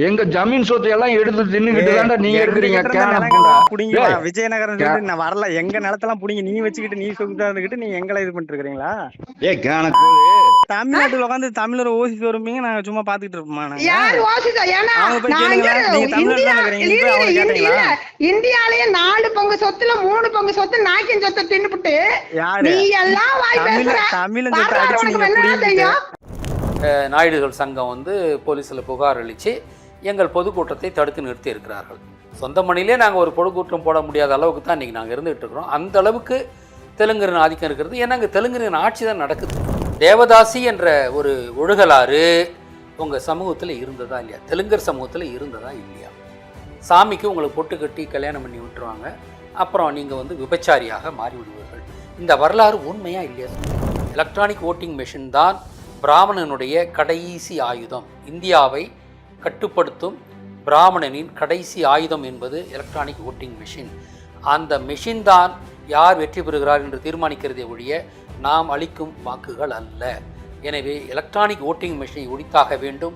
எங்க ஜமீன் சொத்தை எல்லாம் எடுத்து தின்னுகிட்டு தான்டா நீங்க இருக்கிறீங்க. விஜயநகரம் சொல்லி நான் வரல, எங்க நிலத்தெல்லாம் புடிங்கி நீ வச்சுக்கிட்டு நீ சொந்தா இருந்துகிட்டு நீங்க எங்களை இது பண்ணிட்டு இருக்கீங்களா? தமிழ்நாட்டுல உட்காந்து தமிழர் ஓசிட்டு வரும்பீங்க, நாங்க சும்மா பாத்துக்கிட்டு இருப்போமா? இந்தியாலயே 4 பங்கு சொத்துல 3 பங்கு சொத்து நாக்கின் சொத்தை தின்னுபிட்டு நாயுடுகள் சங்கம் வந்து போலீஸில் புகார் அளித்து எங்கள் பொதுக்கூட்டத்தை தடுத்து நிறுத்தி இருக்கிறார்கள். சொந்த மணிலே நாங்கள் ஒரு பொதுக்கூட்டம் போட முடியாத அளவுக்கு தான் இன்றைக்கி நாங்கள் இருந்துகிட்டு இருக்கிறோம். அந்த அளவுக்கு தெலுங்கரின் ஆதிக்கம் இருக்கிறது. ஏன்னா அங்கே தெலுங்கரின் ஆட்சி தான் நடக்குது. தேவதாசி என்ற ஒரு ஒழுகலாறு உங்கள் சமூகத்தில் இருந்ததா இல்லையா? தெலுங்கர் சமூகத்தில் இருந்ததா இல்லையா? சாமிக்கு உங்களுக்கு பொட்டு கட்டி கல்யாணம் பண்ணி விட்டுருவாங்க, அப்புறம் நீங்கள் வந்து விபச்சாரியாக மாறிவிடுவீர்கள். இந்த வரலாறு உண்மையாக இல்லையா? எலக்ட்ரானிக் ஓட்டிங் மெஷின் தான் பிராமணனுடைய கடைசி ஆயுதம். இந்தியாவை கட்டுப்படுத்தும் பிராமணனின் கடைசி ஆயுதம் என்பது எலக்ட்ரானிக் ஓட்டிங் மெஷின். அந்த மெஷின் தான் யார் வெற்றி பெறுகிறார் என்று தீர்மானிக்கிறதே ஒழிய நாம் அளிக்கும் வாக்குகள் அல்ல. எனவே எலக்ட்ரானிக் ஓட்டிங் மெஷினை ஒழித்தாக வேண்டும்.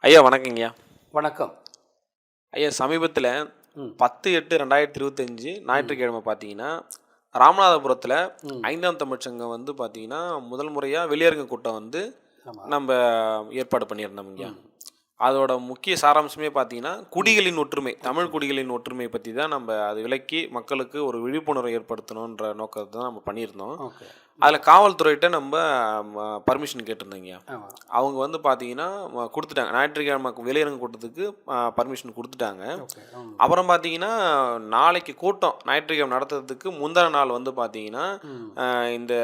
ஐயா வணக்கங்கய்யா. வணக்கம் ஐயா. சமீபத்தில் 10/8/2025 ஞாயிற்றுக்கிழமை பார்த்தீங்கன்னா ராமநாதபுரத்தில் 5ஆம் தமிழ்ச்சங்கம் வந்து பார்த்தீங்கன்னா முதல் முறையாக வெளியரங்க கூட்டம் வந்து நம்ம ஏற்பாடு பண்ணியிருந்தோம்ங்க. அதோட முக்கிய சாராம்சமே பார்த்தீங்கன்னா குடிகளின் ஒற்றுமை, தமிழ் குடிகளின் ஒற்றுமை பற்றி தான் நம்ம அது விளக்கி மக்களுக்கு ஒரு விழிப்புணர்வு ஏற்படுத்தணுன்ற நோக்கத்தை தான் நம்ம பண்ணியிருந்தோம். அதில் காவல்துறையிட்ட நம்ம பர்மிஷன் கேட்டிருந்தோங்க. அவங்க வந்து பார்த்தீங்கன்னா கொடுத்துட்டாங்க. ஞாயிற்றுக்கிழமை வெளியரங்க கூட்டத்துக்கு பர்மிஷன் கொடுத்துட்டாங்க. அப்புறம் பார்த்தீங்கன்னா நாளைக்கு கூட்டம் ஞாயிற்றுக்கிழமை நடத்துறதுக்கு முந்தின நாள் வந்து பார்த்தீங்கன்னா இந்த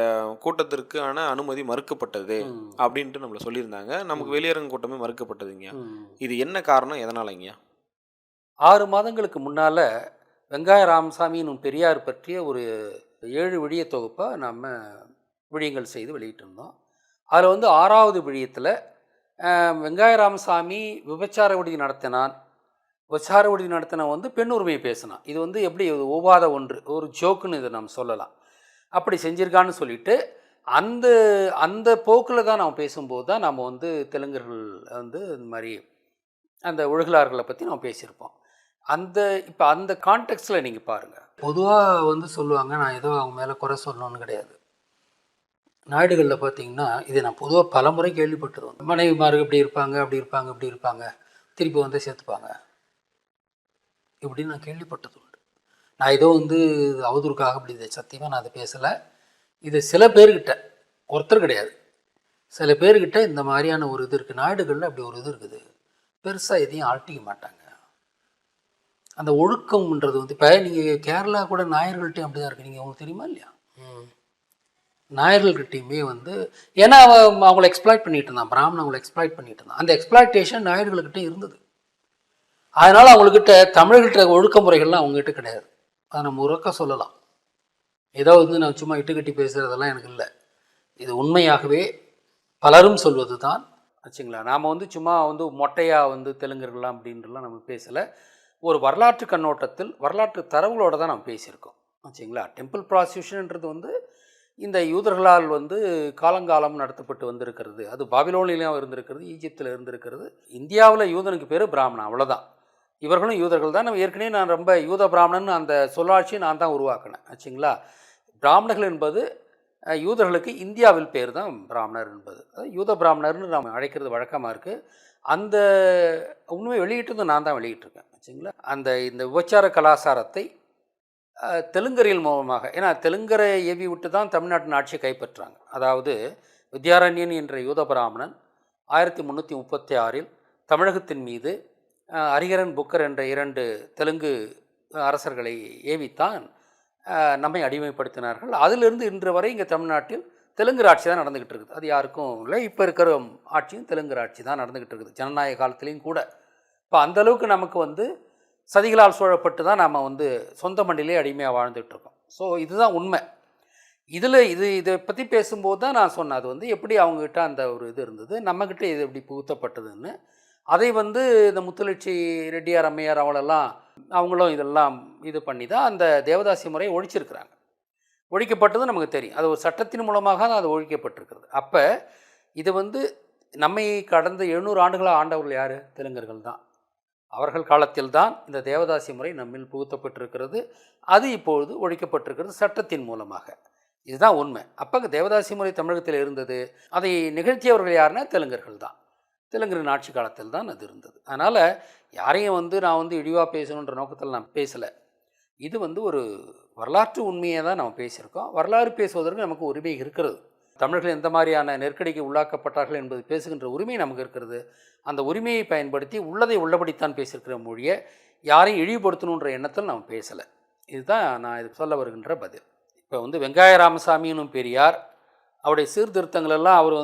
கூட்டத்திற்கான அனுமதி மறுக்கப்பட்டது அப்படின்ட்டு நம்மளை சொல்லியிருந்தாங்க. நமக்கு வெளியரங்க கூட்டமே மறுக்கப்பட்டதுங்க. இது என்ன காரணம், எதனாலங்க? 6 மாதங்களுக்கு முன்னால் வெங்காய ராமசாமியின் பெரியார் பற்றிய ஒரு 7 விழிய தொகுப்பை நம்ம விழியங்கள் செய்து வெளியிட்டிருந்தோம். அதில் வந்து 6வது விழியத்தில் வெங்காய ராமசாமி விபச்சார விடுதி நடத்தினான். விபச்சார விடுதி நடத்தின வந்து பெண் உரிமையை பேசினான். இது வந்து எப்படி ஒவ்வாத ஒன்று, ஒரு ஜோக்குன்னு இதை நம்ம சொல்லலாம். அப்படி செஞ்சிருக்கான்னு சொல்லிட்டு அந்த அந்த போக்கில் தான் நம்ம பேசும்போது தான் நம்ம வந்து தெலுங்கர்கள் வந்து இந்த மாதிரி அந்த ஒழுகலார்களை பற்றி நம்ம பேசியிருப்போம். இப்போ அந்த கான்டெக்ஸ்டில் நீங்கள் பாருங்கள். பொதுவாக வந்து சொல்லுவாங்க, நான் ஏதோ அவங்க மேலே குறை சொல்லணும்னு கிடையாது. நாயுடுகளில் பார்த்தீங்கன்னா இது நான் பொதுவாக பல முறை கேள்விப்பட்டது. மனைவிமார்கள் இப்படி இருப்பாங்க, அப்படி இருப்பாங்க, இப்படி இருப்பாங்க, திருப்பி வந்து சேர்த்துப்பாங்க, இப்படின்னு நான் கேள்விப்பட்டது உண்டு. நான் ஏதோ வந்து அவதூறுக்காக அப்படி இதை சத்தியமாக நான் அதை பேசலை. இது சில பேர்கிட்ட, ஒருத்தர் கிடையாது, சில பேர்கிட்ட இந்த மாதிரியான ஒரு இது இருக்குது. நாயுடுகளில் அப்படி ஒரு இது இருக்குது. பெருசாக எதையும் ஆட்டிக்க மாட்டாங்க. அந்த ஒழுக்கம்ன்றது வந்து இப்போ நீங்கள் கேரளா கூட நாயர்கள்ட்டையும் அப்படி தான் இருக்குது. நீங்கள் உங்களுக்கு தெரியுமா இல்லையா? நாயர்கள்கிட்டையுமே வந்து ஏன்னா அவங்கள எக்ஸ்ப்ளாய்ட் பண்ணிட்டு இருந்தான், பிராமணன் அவங்களை எக்ஸ்ப்ளாய்ட் பண்ணிட்டு இருந்தான். அந்த எக்ஸ்ப்ளாய்டேஷன் நாயர்கள்கிட்ட இருந்தது. அதனால் அவங்கக்கிட்ட தமிழர்கிட்ட ஒழுக்க முறைகள்லாம் அவங்ககிட்ட கிடையாது. அதை நம்ம உறக்க சொல்லலாம். ஏதோ வந்து நான் சும்மா இட்டுக்கட்டி பேசுகிறதெல்லாம் எனக்கு இல்லை. இது உண்மையாகவே பலரும் சொல்வது தான் வச்சுங்களா. நாம் வந்து சும்மா வந்து மொட்டையாக வந்து தெலுங்கர்கள்லாம் அப்படின்றலாம் நம்ம பேசலை. ஒரு வரலாற்று கண்ணோட்டத்தில் வரலாற்று தரவுகளோடு தான் நம்ம பேசியிருக்கோம் வச்சுங்களா. டெம்பிள் ப்ராசிக்யூஷன்ன்றது வந்து இந்த யூதர்களால் வந்து காலங்காலம் நடத்தப்பட்டு வந்திருக்கிறது. அது பாபிலோனிலையும் இருந்திருக்கிறது, ஈஜிப்தில் இருந்திருக்கிறது. இந்தியாவில் யூதனுக்கு பேர் பிராமணன், அவ்வளோதான். இவர்களும் யூதர்கள் தான். நம்ம ஏற்கனவே நான் ரொம்ப யூத பிராமணன் அந்த சொல்லாட்சியை நான் தான் உருவாக்கினேன் வச்சுங்களா. பிராமணர்கள் என்பது யூதர்களுக்கு இந்தியாவில் பேர் தான் பிராமணர் என்பது. யூத பிராமணர்னு நாம் அழைக்கிறது வழக்கமாக இருக்குது. அந்த உண்மை வெளியிட்டது நான் தான் வெளியிட்டிருக்கேன் வச்சுங்களா. இந்த விபச்சார கலாச்சாரத்தை தெலுங்கரியல் மூலமாக, ஏன்னா தெலுங்கரை ஏவி விட்டு தான் தமிழ்நாட்டின் ஆட்சியை கைப்பற்றாங்க. அதாவது வித்யாரண்யன் என்ற யூத பிராமணன் 1336 தமிழகத்தின் மீது ஹரிஹரன் புக்கர் என்ற 2 தெலுங்கு அரசர்களை ஏவித்தான் நம்மை அடிமைப்படுத்தினார்கள். அதிலிருந்து இன்று வரை இங்கே தமிழ்நாட்டில் தெலுங்கு ஆட்சி தான் நடந்துக்கிட்டு இருக்குது. அது யாருக்கும் இல்லை. இப்போ இருக்கிற ஆட்சியும் தெலுங்கு ஆட்சி தான் நடந்துக்கிட்டு இருக்குது, ஜனநாயக காலத்துலேயும் கூட. இப்போ அந்தளவுக்கு நமக்கு வந்து சதிகளால் சூழப்பட்டு தான் நம்ம வந்து சொந்த மண்டிலே அடிமையாக வாழ்ந்துகிட்ருக்கோம். ஸோ இதுதான் உண்மை. இதை பற்றி பேசும்போது தான் நான் சொன்னேன், அது வந்து எப்படி அவங்ககிட்ட அந்த ஒரு இது இருந்தது, நம்மக்கிட்ட இது எப்படி புகுத்தப்பட்டதுன்னு. அதை வந்து இந்த முத்துலட்சி ரெட்டியார் அம்மையார் அவங்களும் இதெல்லாம் இது பண்ணி தான் அந்த தேவதாசி முறையை ஒழிச்சிருக்கிறாங்க. ஒழிக்கப்பட்டது நமக்கு தெரியும். அது ஒரு சட்டத்தின் மூலமாக தான் அது ஒழிக்கப்பட்டிருக்கிறது. அப்போ இது வந்து நம்மை கடந்த 700 ஆண்டுகளாக ஆண்டவர்கள் யார்? தெலுங்கர்கள் தான். அவர்கள் காலத்தில் தான் இந்த தேவதாசி முறை நம்மில் புகுத்தப்பட்டிருக்கிறது. அது இப்பொழுது ஒழிக்கப்பட்டிருக்கிறது சட்டத்தின் மூலமாக. இதுதான் உண்மை. அப்போ தேவதாசி முறை தமிழகத்தில் இருந்தது. அதை நிகழ்த்தியவர்கள் யாருன்னா தெலுங்கர்கள் தான். தெலுங்கரின் ஆட்சி காலத்தில் தான் அது இருந்தது. அதனால் யாரையும் நான் இழிவாக பேசணுன்ற நோக்கத்தில் நான் பேசலை. இது ஒரு வரலாற்று உண்மையை தான் நம்ம பேசியிருக்கோம். வரலாறு பேசுவதற்கு நமக்கு உரிமை இருக்கிறது. தமிழர்கள் எந்த மாதிரியான நெருக்கடிக்கு உள்ளாக்கப்பட்டார்கள் என்பது பேசுகின்ற உரிமை நமக்கு இருக்கிறது. அந்த உரிமையை பயன்படுத்தி உள்ளதை உள்ளபடித்தான் பேசியிருக்கிற மொழியை யாரையும் இழிவுபடுத்தணுன்ற எண்ணத்தில் நம்ம பேசலை. இதுதான் நான் இதுக்கு சொல்ல வருகின்ற பதில். இப்போ வெங்காய ராமசாமின்னு பெரியார், அவருடைய சீர்திருத்தங்கள் எல்லாம் அவர்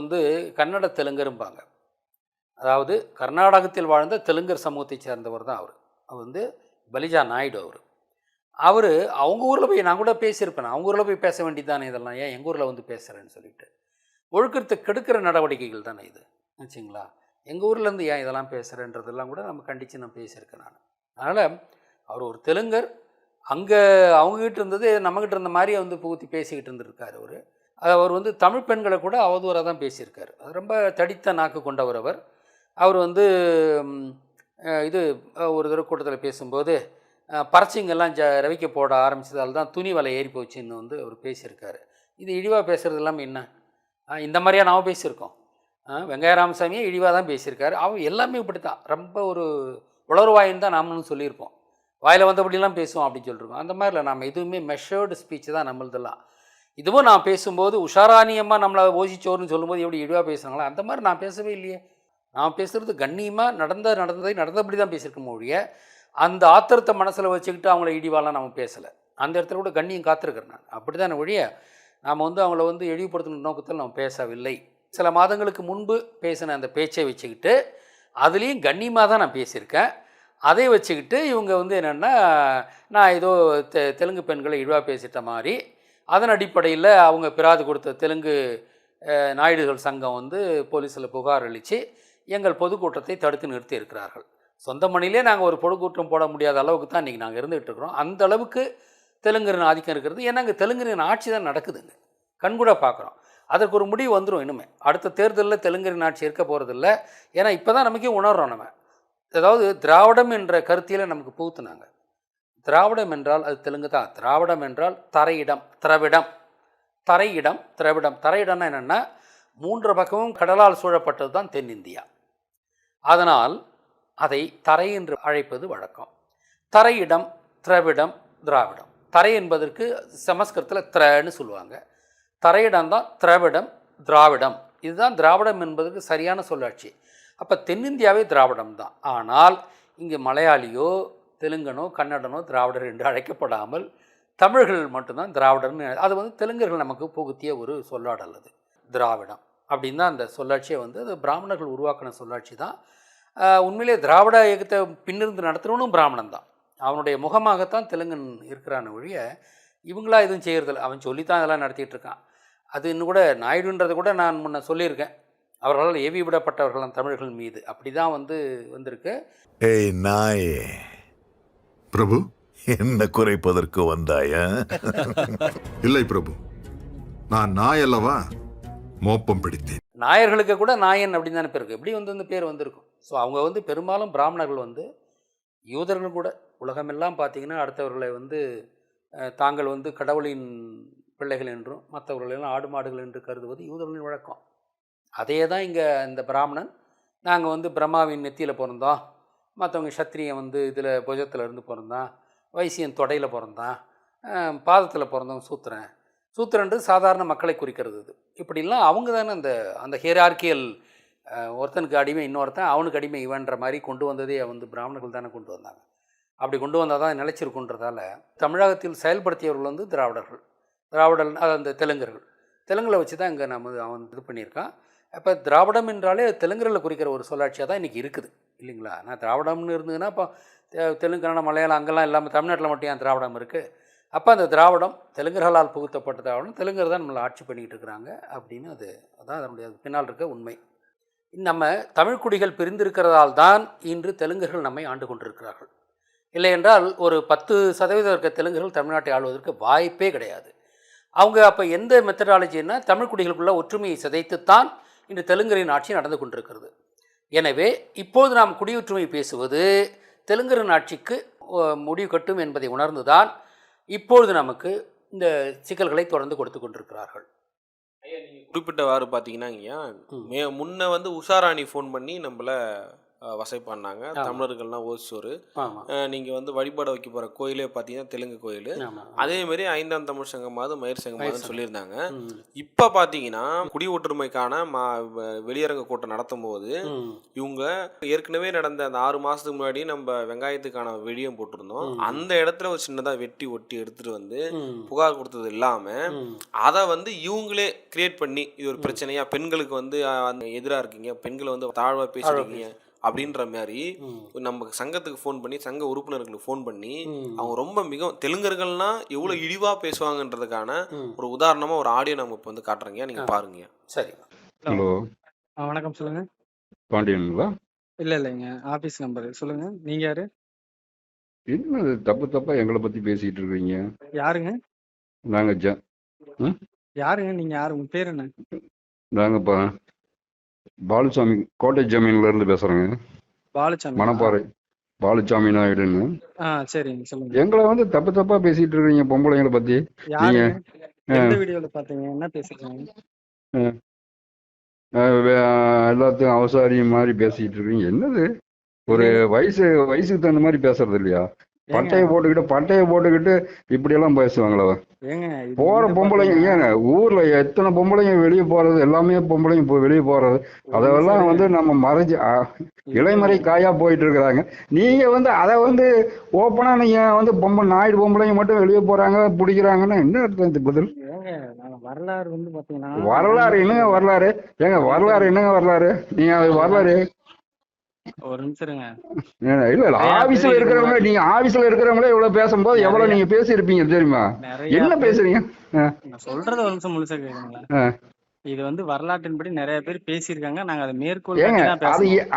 கன்னட தெலுங்கரும்பாங்க. அதாவது கர்நாடகத்தில் வாழ்ந்த தெலுங்கர் சமூகத்தை சேர்ந்தவர் தான் அவர். அவர் பலிஜா நாயுடு. அவர் அவங்க ஊரில் போய் நான் கூட பேசியிருப்பேன். அவங்க ஊரில் போய் பேச வேண்டியதானே இதெல்லாம், ஏன் எங்கள் ஊரில் பேசுகிறேன்னு சொல்லிட்டு. ஒழுக்கத்தை கெடுக்கிற நடவடிக்கைகள் தானே இது, வச்சுங்களா? எங்கள் ஊர்லேருந்து ஏன் இதெல்லாம் பேசுகிறேன்றதெல்லாம் கூட நம்ம கண்டித்து நான் பேசியிருக்கேன் நான். அதனால் அவர் ஒரு தெலுங்கர். அங்கே அவங்ககிட்ட இருந்தது நம்மகிட்ட இருந்த மாதிரி புகுத்தி பேசிக்கிட்டு இருந்திருக்கார் அவர். அவர் தமிழ் பெண்களை கூட அவதூறாக தான் பேசியிருக்காரு. அது ரொம்ப தடித்த நாக்கு கொண்டவர் அவர். அவர் இது ஒரு தடவை கூட்டத்தில் பேசும்போது பறச்சிங்கெல்லாம் ரவிக்க போட ஆரம்பித்ததால் தான் துணி விலை ஏறி போச்சுன்னு அவர் பேசியிருக்காரு. இது இழிவாக பேசுகிறது எல்லாமே என்ன? இந்த மாதிரியாக நாம் பேசியிருக்கோம். வெங்காய ராமசாமியே இழிவாக தான் பேசியிருக்காரு. அவன் எல்லாமே இப்படி தான், ரொம்ப ஒரு உளறுவாயின்னு தான் நாமளும் சொல்லியிருப்போம். வாயில் வந்தபடிலாம் பேசுவோம் அப்படின்னு சொல்லியிருக்கோம். அந்த மாதிரி இல்லை, நம்ம எதுவுமே மெஷர்டு ஸ்பீச் தான் நம்மளதெல்லாம். இதுவும் நான் பேசும்போது உஷாரானியமாக நம்மளை ஓசிச்சோர்னு சொல்லும்போது எப்படி இழிவாக பேசுனாங்களோ அந்த மாதிரி நான் பேசவே இல்லையே. நான் பேசுகிறது கண்ணியமாக நடந்தபடி தான் பேசியிருக்க மொழியை. அந்த ஆத்திரத்தை மனசில் வச்சுக்கிட்டு அவங்கள இடிவாலாம் நம்ம பேசலை. அந்த இடத்துல கூட கண்ணியம் காத்திருக்கிறேன் நான். அப்படி தான் ஒழிய நாம் அவங்கள இழிவுபடுத்தணும் நோக்கத்தில் நம்ம பேசவில்லை. சில மாதங்களுக்கு முன்பு பேசின அந்த பேச்சை வச்சுக்கிட்டு அதுலேயும் கண்ணியமாக தான் நான் பேசியிருக்கேன். அதை வச்சுக்கிட்டு இவங்க என்னென்னா நான் ஏதோ தெலுங்கு பெண்களை இழிவாக பேசிட்ட மாதிரி, அதன் அடிப்படையில் அவங்க பிராது கொடுத்த தெலுங்கு நாயுடுகள் சங்கம் போலீஸில் புகார் அளித்து எங்கள் பொதுக்கூட்டத்தை தடுத்து நிறுத்தி இருக்கிறார்கள். சொந்த மணிலே நாங்கள் ஒரு பொதுக்கூட்டம் போட முடியாத அளவுக்கு தான் இன்றைக்கி நாங்கள் இருந்துகிட்டு இருக்கிறோம். அந்த அளவுக்கு தெலுங்கரின் ஆதிக்கம் இருக்கிறது. ஏன்னா அங்கே தெலுங்கரின் ஆட்சி தான் நடக்குதுங்க, கண்கூட பார்க்குறோம். அதற்கு ஒரு முடிவு வந்துடும். இனிமே அடுத்த தேர்தலில் தெலுங்கரின் ஆட்சி இருக்க போகிறதில்ல. ஏன்னா இப்போ தான் நமக்கே உணர்றோம். நம்ம அதாவது திராவிடம் என்ற கருத்தியில் நமக்கு புகுத்துனாங்க. திராவிடம் என்றால் அது தெலுங்கு தான். திராவிடம் என்றால் தரையிடம், திராவிடம், தரையிடம், திராவிடம். தரையிடம்னா என்னென்னா 3 பக்கமும் கடலால் சூழப்பட்டது தான் தென்னிந்தியா. அதனால் அதை தரை என்று அழைப்பது வழக்கம். தரையிடம், திராவிடம், திராவிடம். தரை என்பதற்கு சமஸ்கிருதத்தில் திரன்னு சொல்லுவாங்க. தரையிடம் தான் திராவிடம், திராவிடம். இதுதான் திராவிடம் என்பதற்கு சரியான சொல்லாட்சி. அப்போ தென்னிந்தியாவே திராவிடம் தான். ஆனால் இங்கே மலையாளியோ தெலுங்கனோ கன்னடனோ திராவிடர் என்று அழைக்கப்படாமல் தமிழர்கள் மட்டும்தான் திராவிடர்னு. அது தெலுங்கர்கள் நமக்கு புகுத்திய ஒரு சொல்லாடல். அது திராவிடம் அப்படின்னு தான் அந்த சொல்லாட்சியை அது பிராமணர்கள் உருவாக்கின சொல்லாட்சி தான். உண்மையிலே திராவிட இயக்கத்தை பின்னிருந்து நடத்துகிறவனும் பிராமணன் தான். அவனுடைய முகமாகத்தான் தெலுங்கன் இருக்கிறான ஒழிய இவங்களா எதுவும் செய்கிறதில்ல. அவன் சொல்லித்தான் இதெல்லாம் நடத்திட்டு இருக்கான். அது இன்னும் கூட நாயுடுன்றதை கூட நான் முன்ன சொல்லியிருக்கேன். அவர்களால் ஏவி விடப்பட்டவர்கள் தமிழர்கள் மீது அப்படி தான் வந்திருக்கு. ஏய் நாயே, பிரபு என்ன குறைப்பதற்கு வந்தாயா? இல்லை பிரபு, நான் நாய் அல்லவா, மோப்பம் பிடித்தேன். நாயர்களுக்கு கூட நாயன் அப்படின்னு தானே பேர் இருக்குது. எப்படி இந்த பேர் வந்திருக்கும். ஸோ அவங்க பெரும்பாலும் பிராமணர்கள் யூதர்கள் கூட உலகமெல்லாம் பார்த்திங்கன்னா அடுத்தவர்களை தாங்கள் கடவுளின் பிள்ளைகள் என்றும் மற்றவர்களெல்லாம் ஆடு மாடுகள் என்று கருதுவது யூதர்களின் வழக்கம். அதே தான் இங்கே இந்த பிராமணன் நாங்கள் பிரம்மாவின் நெத்தியில் பிறந்தோம், மற்றவங்க சத்திரியன் இதில் புஜத்தில் இருந்து பிறந்தான், வைசியன் தொடையில் பிறந்தான், பாதத்தில் பிறந்தவங்க சூத்திரன். சூத்திரன்றது சாதாரண மக்களை குறிக்கிறது. இது இப்படிலாம் அவங்க தானே அந்த ஹியரார்கியல் ஒருத்தனுக்கு அடிமை இன்னொருத்தன் அவனுக்கு அடிமை இவன்ற மாதிரி கொண்டு வந்ததே பிராமணர்கள் தானே கொண்டு வந்தாங்க. அப்படி கொண்டு வந்தால் தான் நிலைச்சிருக்குன்றதால தமிழகத்தில் செயல்படுத்தியவர்கள் திராவிடர்கள். திராவிடர் அந்த தெலுங்கர்கள். தெலுங்கில் வச்சு தான் இங்கே அவன் இது பண்ணியிருக்கான். அப்போ திராவிடம் என்றாலே தெலுங்குகளில் குறிக்கிற ஒரு சொல்லாட்சியாக தான் இன்றைக்கி இருக்குது இல்லைங்களா? நான் திராவிடம்னு இருந்ததுன்னா இப்போ தெலுங்கு, கன்னடம், மலையாளம் அங்கெல்லாம் இல்லாமல் தமிழ்நாட்டில் மட்டும் ஏன் திராவிடம் இருக்குது? அப்போ அந்த திராவிடம் தெலுங்கர்களால் புகுத்தப்பட்ட திராவிடம், தெலுங்கர் தான் நம்மளை ஆட்சி பண்ணிக்கிட்டு இருக்கிறாங்க அப்படின்னு அதான் அதனுடைய பின்னால் இருக்க உண்மை. நம்ம தமிழ் குடிகள் பிரிந்திருக்கிறதால் தான் இன்று தெலுங்கர்கள் நம்மை ஆண்டு கொண்டிருக்கிறார்கள். இல்லை என்றால் ஒரு 10% இருக்க தெலுங்கர்கள் தமிழ்நாட்டை ஆளுவதற்கு வாய்ப்பே கிடையாது. அவங்க அப்போ எந்த மெத்தடாலஜின்னா தமிழ் குடிகளுக்குள்ள ஒற்றுமையை சிதைத்துத்தான் இன்று தெலுங்கரின் ஆட்சி நடந்து கொண்டிருக்கிறது. எனவே இப்போது நாம் குடியொற்றுமை பேசுவது தெலுங்கரின் ஆட்சிக்கு முடிவு கட்டும் என்பதை உணர்ந்துதான் இப்பொழுது நமக்கு இந்த சிக்கல்களை தொடர்ந்து கொடுத்து கொண்டிருக்கிறார்கள். குறிப்பிட்டவாறு பார்த்தீங்கன்னா முன்ன வந்து உஷாராணி ஃபோன் பண்ணி நம்மள வசைப்பாடினாங்க. தமிழர்கள்லாம் ஓசோரு நீங்கள் வந்து வழிபாடு வைக்க போகிற கோயிலே பார்த்தீங்கன்னா தெலுங்கு கோயில். அதேமாரி 5ஆம் தமிழ் சங்கமாவது மயிர் சங்கமாவது சொல்லியிருந்தாங்க. இப்போ பார்த்தீங்கன்னா குடி ஒற்றுமைக்கான வெளியரங்க கூட்டம் நடத்தும் போது இவங்க ஏற்கனவே நடந்த அந்த 6 மாதத்துக்கு முன்னாடி நம்ம வெங்காயத்துக்கான வெளியம் போட்டிருந்தோம். அந்த இடத்துல ஒரு சின்னதாக வெட்டி ஒட்டி எடுத்துகிட்டு வந்து புகார் கொடுத்தது இல்லாமல் அதை வந்து இவங்களே கிரியேட் பண்ணி இது ஒரு பிரச்சனையா, பெண்களுக்கு வந்து எதிராக இருக்கீங்க, பெண்களை வந்து தாழ்வாக பேசுறீங்க அப்படின்ற மாதிரி நம்ம சங்கத்துக்கு ஃபோன் பண்ணி சங்க உறுப்பினர்களுக்கு ஃபோன் பண்ணி அவங்க ரொம்ப மிகவும் தெலுங்கர்கள்னா எவ்வளோ இழிவா பேசுவாங்கன்றதுக்கான ஒரு உதாரணமா ஒரு ஆடியோ நம்ம இப்போ வந்து காட்டுறீங்க, நீங்க பாருங்க. சரி. ஹலோ, வணக்கம், சொல்லுங்க. பாண்டியனுங்களா? இல்லைங்க, ஆபீஸ் நம்பர் சொல்லுங்க. நீங்க யாரு? என்ன தப்பா எங்களை பத்தி பேசிட்டு இருக்கீங்க? யாருங்க? நாங்க யாருங்க நீங்க? யாரு? உங்க பேர் என்ன? நாங்க பாலுசாமி கோட்டை ஜமீன்ல இருந்து பேசுறேங்க. பாலுசாமி மணப்பாறை பாலுசாமி நாயுடுன்னு. சரிங்க, சொல்லுங்க. எங்களை வந்து தப்பா பேசிட்டு இருக்கீங்க பொம்பளைங்களை பத்தி. நீங்க எந்த வீடியோல பாத்தீங்க? என்ன பேசுறீங்க? எல்லாத்தையும் அவசாரி மாதிரி பேசிட்டு இருக்கீங்க. என்னது ஒரு வயசுக்கு தகுந்த மாதிரி பேசுறது இல்லையா? பட்டையை போட்டுக்கிட்டு இப்படி எல்லாம் பேசுவாங்களா? போற பொம்பளைங்க ஏங்க ஊர்ல எத்தனை பொம்பளைங்க வெளியே போறது, எல்லாமே பொம்பளைங்க இப்போ வெளியே போறது, அதெல்லாம் வந்து நம்ம மறைஞ்சு இளைமறை காயா போயிட்டு இருக்கிறாங்க. நீங்க வந்து அதை வந்து ஓப்பனா நீங்க வந்து நாயுடு பொம்பளைங்க மட்டும் வெளியே போறாங்க பிடிக்கிறாங்கன்னா என்ன அர்த்தம்? இந்த பதில் வரலாறு வந்து பாத்தீங்கன்னா வரலாறு என்னங்க வரலாறு? ஏங்க வரலாறு என்னங்க வரலாறு? நீங்க வரலாறு ஒரு நிமிஷம் இருங்க. இல்ல ஆபீஸ்ல இருக்கிறவங்க, நீங்க ஆபீஸ்ல இருக்கிறவங்களே இவ்வளவு பேசும்போது எவ்வளவு நீங்க பேசியிருப்பீங்க தெரியுமா? என்ன பேசுறீங்க? நான் சொல்றது ஒரு நிமிஷம் முழுசா கேக்குறீங்களா? இது வந்து வரலாற்றின்படி நிறைய பேர் பேசியிருக்காங்க. நாங்க அதை மேற்கோள்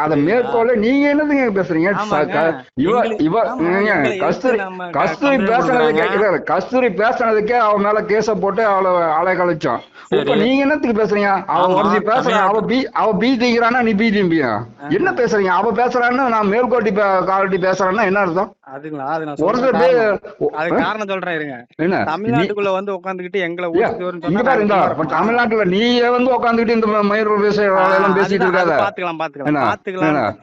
அத மேற்கோள் நீங்க என்னதுங்க பேசுறீங்க? கஸ்தூரி பேசுனது கேட்கிறாரு. கஸ்தூரி பேசுனதுக்கே அவன் மேல கேஸ போட்டு அவளை கழிச்சோம். இப்ப நீங்க என்னத்துக்கு பேசுறீங்க? அவன் ஒருத்தி பேசுறான், அவ பீ தீக்கிறானா நீ பீ தீம்பியா? என்ன பேசுறீங்க? அவ பேசுறான்னு நான் மேற்கோட்டி காலட்டி பேசுறேன்னா என்ன அர்த்தம்? அதுங்களா? அது காரணம் சொல்றேன் இருங்க. என்ன தமிழ்நாட்டுக்குள்ள வந்து உட்காந்துக்கிட்டு எங்களை தமிழ்நாட்டுல நீ வந்து உட்காந்துக்கிட்டு இந்த மயிர் எல்லாம் பேசிட்டு இருக்காத. பாத்துக்கலாம்.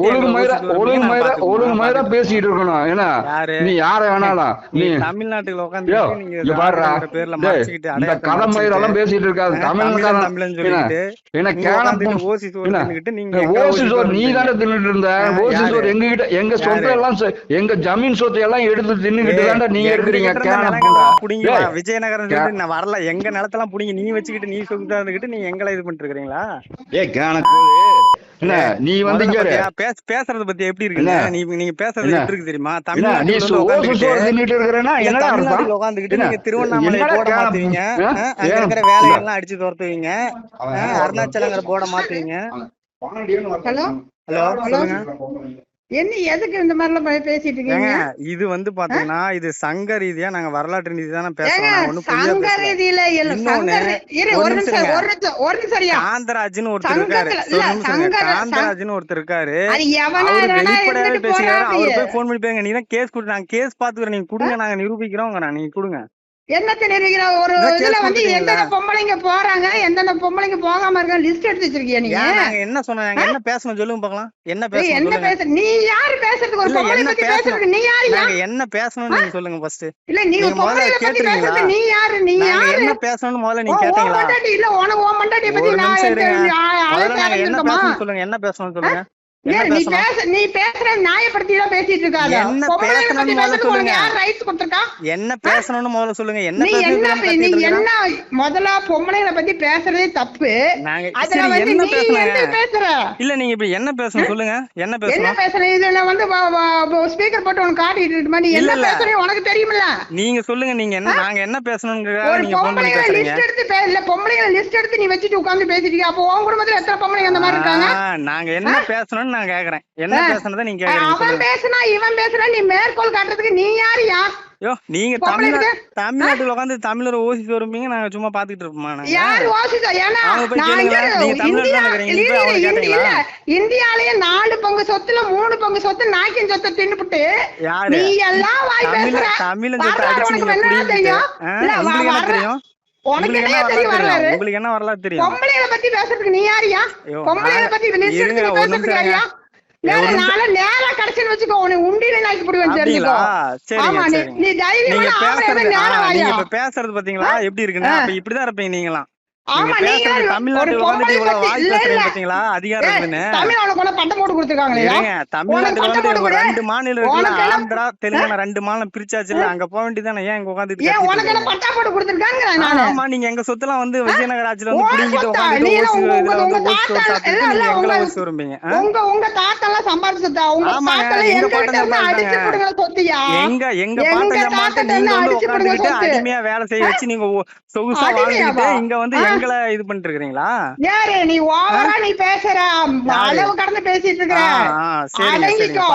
ஒழுங்கு மயிரா பேசிட்டு இருக்கணும். ஏன்னா நீ யார வேணாலும் நீ தமிழ்நாட்டுல இந்த கதை மயிரெல்லாம் பேசிட்டு இருக்காது. ஓசி சோறு நீ தானே தின்னுட்டு இருந்த. ஓசி சோறு எங்க சொத்து எல்லாம் எங்க ஜமீன் சொத்து எல்லாம் எடுத்து தின்னுகிட்டு தாண்டா நீங்க இருக்கிறீங்க. விஜயநகரம் நான் வரல, எங்க நிலத்தெல்லாம் புடிங்க நீ வச்சுக்கிட்டு நீ சொந்தா இருந்துகிட்டு நீ எங்களை இது பண்ணிட்டு இருக்கீங்களா? நீ வந்து பேசுறத பத்தி எப்படி இருக்கு? நீங்க பேசுறது எப்படி இருக்கு தெரியுமா? தமிழ்நாட்டுல உட்காந்துக்கிட்டு நீங்க திருவண்ணாமலை போட மாத்துவீங்க, அங்க இருக்கிற வேலைகள்லாம் அடிச்சு துரத்துவீங்க, அருணாச்சலங்கிற போட மாத்துவீங்க. ஹலோ சொல்லுங்க. என்ன எதுக்கு இந்த மாதிரி எல்லாம் பேசிட்டு இருக்கீங்க? இது வந்து பாத்தீங்கன்னா இது சங்க ரீதியா நாங்க வரலாற்று ரீதியா தானே பேசுறோம். சங்க ரீதியில காந்தராஜ்னு ஒருத்தர் இருக்காரு. காந்தராஜ்னு ஒருத்தர் இருக்காரு. வெளிப்படையாவே பேசுறாரு. அவரு போய் போன் பண்ணி பேங்க, நீ தான் கேஸ் கொடுத்து நாங்க கேஸ் பாத்துக்கிறோம், நீங்க கொடுங்க, நாங்க நிரூபிக்கிறோம், நீங்க கொடுங்க. என்னத்த நிரூபிக்கிற? ஒரு இதுல வந்து எந்தெந்த பொம்பளைங்க போறாங்க, எந்தெந்த பொம்பளைங்க போகாம இருக்க லிஸ்ட் எடுத்து வச்சிருக்கீங்க நீங்க. என்ன சொன்னாங்க? என்ன பேசணும் சொல்லுங்க பாக்கலாம். என்ன பேச நீ யாரு பேசுறதுக்கு? ஒரு பொம்பளை பத்தி பேசுறதுக்கு நீ யாரு? என்ன பேசணும்னு நீங்க சொல்லுங்க ஃபர்ஸ்ட். இல்ல நீங்க பொம்பளை பத்தி பேசுறது நீ யாரு? நீ யாரு? என்ன பேசணும்னு முதல்ல நீங்க கேட்டீங்களா? இல்ல உனக்கு ஓ மண்டாட்டி பத்தி நான் என்ன பேசணும் சொல்லுங்க. என்ன பேசணும் சொல்லுங்க. நீ பேசுற நியாயப்படுத்தி தான் பேசிட்டு இருக்காங்க. என்ன பேசணும்னு முதல்ல சொல்லுங்க. என்ன முதல்ல பொம்பளைகளை பத்தி பேசுறதே தப்பு. இல்ல நீங்க இப்ப என்ன பேசணும் சொல்லுங்க. என்ன பேசுறேன்? இதுல வந்து ஸ்பீக்கர் போட்டு உனக்கு காட்டிட்டு இருக்க மாதிரி என்ன பேசுறேன் உனக்கு தெரியுமில்ல? நீங்க சொல்லுங்க. நீங்க என்ன நாங்க என்ன பேசணும்னு பொம்பளைகளை லிஸ்ட் எடுத்து நீ வச்சுட்டு உட்கார்ந்து பேசிட்டு. அப்போ உன் குடும்பத்துல எத்தனை பொம்பளைங்க அந்த மாதிரி இருக்காங்க? நாங்க என்ன பேசணும்னு நான் கேக்குறேன். என்ன பேசணும்னு நீங்க அவன் பேசுனா இவன் பேசுனா நீ மேற்கோள் காட்டுறதுக்கு நீ யாருயா? யோ நீங்க தமிழ்நாட்டுல உட்காந்து தமிழர் ஓசிட்டு வரும்பீங்க, நாங்க சும்மா பாத்துக்கிட்டு இருப்போமா? யாரு வாசிச்சா? ஏன்னா அவங்க போய் நான் கேளுங்களேன். நீங்க தமிழ்நாட்டுல இருக்கிறீங்க, நீங்க போய் அவங்க கேட்டீங்களா? இந்தியாலயே 4 பங்கு சொத்துல 3 பங்கு சொத்து நாக்கின் சொத்தை தின்னுபிட்டு யாரு நீ எல்லாம் வாய் பேசுற. தமிழ் சொத்தை அடிச்சு நீங்க புடிங்கிட்டு உங்களுக்கு என்ன தெரியும்? உனக்கு என்ன தெரியும் வரலாறு? உங்களுக்கு என்ன வரலாறு தெரியும்? பொம்பளைகளை பத்தி பேசுறதுக்கு நீ யாரியா? பொம்பளைகளை பத்தி பேசுறதுக்கு யாரியா? நேரா கடைசின்னு வச்சுக்கோ, உன்னை உண்டியில நாய்க்கு போடுவேன் தெரிஞ்சுக்கோ. ஆமா, நீ தைரியமா நீங்க இப்ப பேசுறது பாத்தீங்களா எப்படி இருக்குன்னு? அப்ப இப்படிதான் இருப்பீங்க நீங்களாம். ஆமா, நீங்க தமிழ்நாட்டுல உட்கார்ந்துட்டு இவ்வளவு வாய் பேசுறீங்க பாத்தீங்களா? அதிகாரம் இருக்குன்னு. தமிழ்நாட்டுல கூட பட்டம் போட்டு கொடுத்துருக்காங்களே. தமிழ்நாட்டுல வந்து 2 மாநிலம் இருக்குல்ல, ஆந்திரா தெலுங்கானா 2 மாநிலம் பிரிச்சாச்சுல்ல, அங்க போக வேண்டியதானே? ஏன் இங்க உட்கார்ந்துட்டு ஏன் உனக்கு என்ன பட்டா போட்டு கொடுத்துருக்காங்க? ஆமா, நீங்க எங்க சொத்தெல்லாம் வந்து விஜயநகர ஆட்சியில வந்து புடிங்கிட்டு உட்கார்ந்துட்டு நீங்க எங்களை ஓசி வரும்பீங்க. உங்க தாத்தெல்லாம் சம்பாதிச்சதா? உங்க தாத்தெல்லாம் எங்க எங்க அடிச்சு போடுங்க சொத்தியா? எங்க பாட்டன் நீங்க வந்து உட்கார்ந்துட்டு அடிமையா வேலை செய்ய வச்சு நீங்க சொகுசா வாழ்ந்துட்டு இங்க வந்து எங்களை இது பண்ணிட்டு இருக்கீங்களா? யாரு நீ? ஓவரா நீ பேசுற, அளவு கடந்து பேசிட்டு இருக்க. அடங்கிக்கோ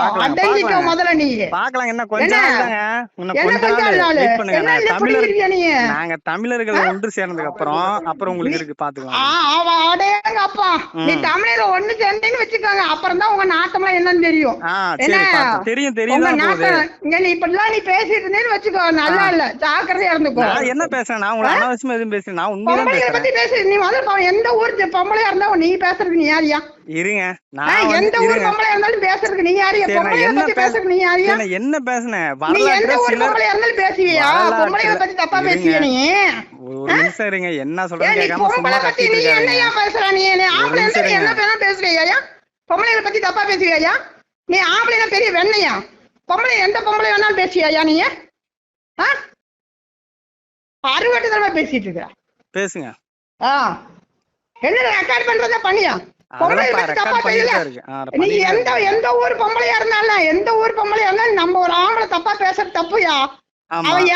முதல்ல. நீ பாக்கலாம். என்ன கொஞ்ச நாள் தாங்க, கொஞ்ச நாள் வெயிட் பண்ணுங்க. நாங்க தமிழர்கள் ஒன்று சேர்ந்ததுக்கு அப்புறம் உங்களுக்கு இருக்கு பாத்துக்கலாம். அடேங்கப்பா, நீ தமிழர் ஒண்ணு சேர்ந்தேன்னு வச்சுக்கோங்க, அப்புறம் தான் உங்க நாட்டம்லாம் என்னன்னு தெரியும். தெரியும் தெரியும். நீ இப்படிலாம் நீ பேசிட்டு இருந்தேன்னு வச்சுக்கோ, நல்லா இல்ல, ஜாக்கிரதையா இருந்துக்கோ. என்ன பேசுறேன் நான்? உங்களை அனாவசியமா எதுவும் பேசுறேன்? நான் உண்மையில பேச நீ முதல்ல எந்த ஊர் பொம்பளையா இருந்தா நீ பேசுறதுக்கு நீ யாரியா? இருங்க, எந்த ஊர் பொம்பளையா இருந்தாலும் பேசுறதுக்கு நீ யாரியா? பொம்பளைய பத்தி பேசுறதுக்கு நீ யாரியா? என்ன பேசுனேன்? நீ எந்த ஊர் பொம்பளையா இருந்தாலும் பேசுவியா? பொம்பளைய பத்தி தப்பா பேசுவியா நீ? ஒரு நிமிஷம் இருங்க, என்ன சொல்றேன்னு கேட்காம சும்மா நீ கத்திட்டு என்னையா பேசுற? நீ ஆம்பளை என்ன பேசுறியா? பொம்பளைய பத்தி தப்பா பேசுவியா? நீ ஆம்பளைனா பெரிய வெண்ணையா? பொம்பளை எந்த பொம்பளை வேணாலும் பேசுவியா நீ? அறுவட்டு தடவை பேசிட்டு இருக்க. பேசுங்க. என்ன ரெக்கார்ட் பண்றதா பண்ணியா? நீ எந்த ஊர் பொம்பளையா இருந்தாலும், எந்த ஊர் பொம்பளையா இருந்தாலும் நம்ம ஒரு ஆம்பளை தப்பா பேசுறது தப்புயா. அவளை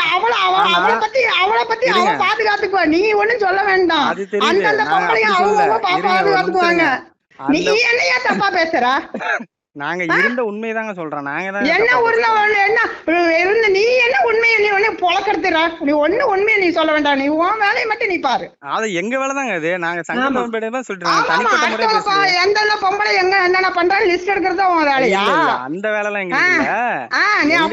பத்தி அவ பாதுகாத்துக்குவா, நீ ஒண்ணும் சொல்ல வேண்டாம். அந்தந்த பொம்பளையும் அவங்க பாதுகாத்துக்குவாங்க. நீ என்னையா தப்பா பேசுற? நாங்க இருந்த உண்மைதாங்க சொல்றோம். நாங்க தான் என்ன என்ன நீ என்ன உண்மையை நீ ஒண்ணு பொழக்கெடுத்துற? நீ ஒண்ணு உண்மையை நீ சொல்ல வேண்டாம். நீ உன் வேலையை மட்டும் நீ பாரு. அது எங்க வேலைதாங்க. அது நாங்க சங்கடம் சொல்றோம். எந்தெந்த பொம்பளை எங்க என்னென்ன பண்றாங்க லிஸ்ட் எடுக்கிறது உன் வேலையா? அந்த வேலை எல்லாம் எங்க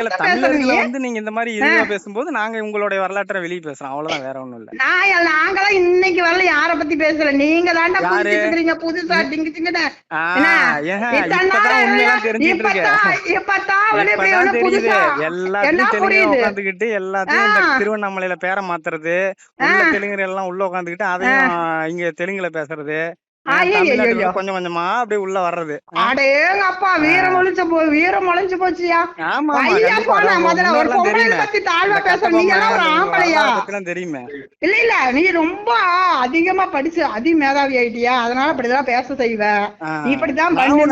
இல்ல. தமிழர்களை வந்து நீங்க இந்த மாதிரி இதுவா பேசும்போது நாங்க உங்களுடைய வரலாற்றை வெளியே பேசுறோம், அவ்வளவுதான், வேற ஒண்ணும் இல்ல. நாங்களாம் இன்னைக்கு வரல யார பத்தி பேசல, நீங்க தாண்டா புரிஞ்சுக்கிறீங்க புதுசா டிங்கு டிங்குன்னு. திருவண்ணாமலையில பேரை மாத்துறது, தெலுங்கு எல்லாம் உள்ள உட்காந்துக்கிட்டு அதையும் இங்க தெலுங்குல பேசுறது, கொஞ்சம் கொஞ்சமா அப்படியே உள்ள வர்றது. அடேங்கப்பா, வீரம் ஒழிஞ்சு போச்சியா? தெரியுமே. இல்ல நீ ரொம்ப அதிகமா படிச்சு மேதாவி ஆயிட்டியா, அதனால இப்படிதான் பேச செய்வ, இப்படிதான் பண்ணுவ.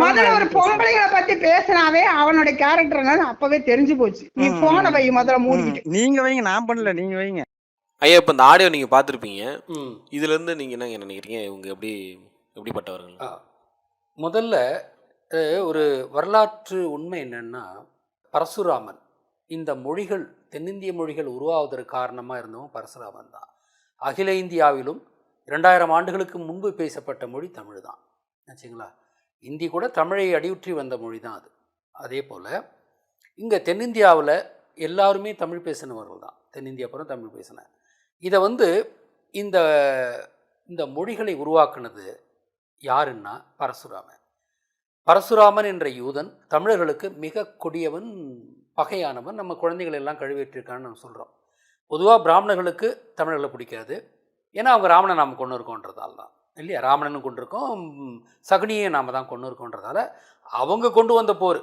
முதல்ல ஒரு பொம்பளைகளை பத்தி பேசினாவே அவனுடைய கேரக்டர் அப்பவே தெரிஞ்சு போச்சு. நீ போன வை முதல்ல மூடிக்கிட்டு. நீங்க வைங்க, நான் பண்ணல, நீங்க வைங்க. ஐயா, இப்போ இந்த ஆடியோ நீங்கள் பார்த்துருப்பீங்க. இதுலேருந்து நீங்கள் என்ன நினைக்கிறீங்க? இவங்க எப்படிப்பட்டவர்கள்? முதல்ல ஒரு வரலாற்று உண்மை என்னன்னா, பரசுராமன் இந்த மொழிகள் தென்னிந்திய மொழிகள் உருவாவதற்கு காரணமாக இருந்தவன் பரசுராமன் தான். அகில இந்தியாவிலும் 2000 ஆண்டுகளுக்கு முன்பு பேசப்பட்ட மொழி தமிழ் தான் ஆச்சுங்களா. இந்தி கூட தமிழை அடியுற்றி வந்த மொழி தான் அது. அதே போல் இங்கே தென்னிந்தியாவில் எல்லாருமே தமிழ் பேசினவர்கள் தான். தென்னிந்தியா அப்புறம் தமிழ் பேசின இதை வந்து இந்த இந்த மொழிகளை உருவாக்குனது யாருன்னா பரசுராமன். பரசுராமன் என்ற யூதன் தமிழர்களுக்கு மிக கொடியவன், பகையானவன். நம்ம குழந்தைகள் எல்லாம் கழுவேற்றிருக்கான்னு நம்ம சொல்கிறோம். பொதுவாக பிராமணர்களுக்கு தமிழர்களை பிடிக்காது, ஏன்னா அவங்க ராமனை நாம் கொண்டு இருக்கோன்றதால தான் இல்லையா. ராமனனும் கொண்டு இருக்கோம், சகுனியை நாம் தான் கொண்டு இருக்கோன்றதால அவங்க கொண்டு வந்த போர்.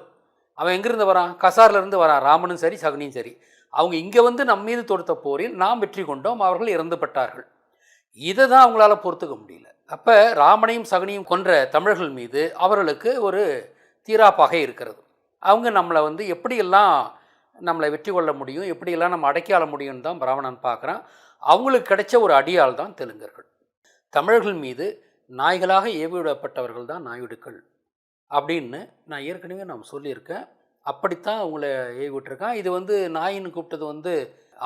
அவன் எங்கேருந்து வரான்? கசார்லேருந்து வரான். ராமனும் சரி சகுனியும் சரி. அவங்க இங்கே வந்து நம்ம மீது தொடுத்த போரில் நாம் வெற்றி கொண்டோம், அவர்கள் இறந்துபட்டார்கள். இதை தான் அவங்களால பொறுத்துக்க முடியல. அப்போ ராமனையும் சகுனியும் கொன்ற தமிழர்கள் மீது அவர்களுக்கு ஒரு தீரா பகை இருக்கிறது. அவங்க நம்மளை வந்து எப்படியெல்லாம் நம்மளை வெற்றி கொள்ள முடியும், எப்படியெல்லாம் நம்ம அடக்கியாள முடியும்னு தான் பிராமணன் பார்க்குறான். அவங்களுக்கு கிடைச்ச ஒரு அடியால் தான் தெலுங்கர்கள். தமிழர்கள் மீது நாய்களாக ஏவிவிடப்பட்டவர்கள் தான் நாயுடுக்கள் அப்படின்னு நான் ஏற்கனவே நான் சொல்லியிருக்கேன். அப்படித்தான் அவங்கள ஏவி விட்டுருக்கான். இது வந்து நாயின்னு கூப்பிட்டது வந்து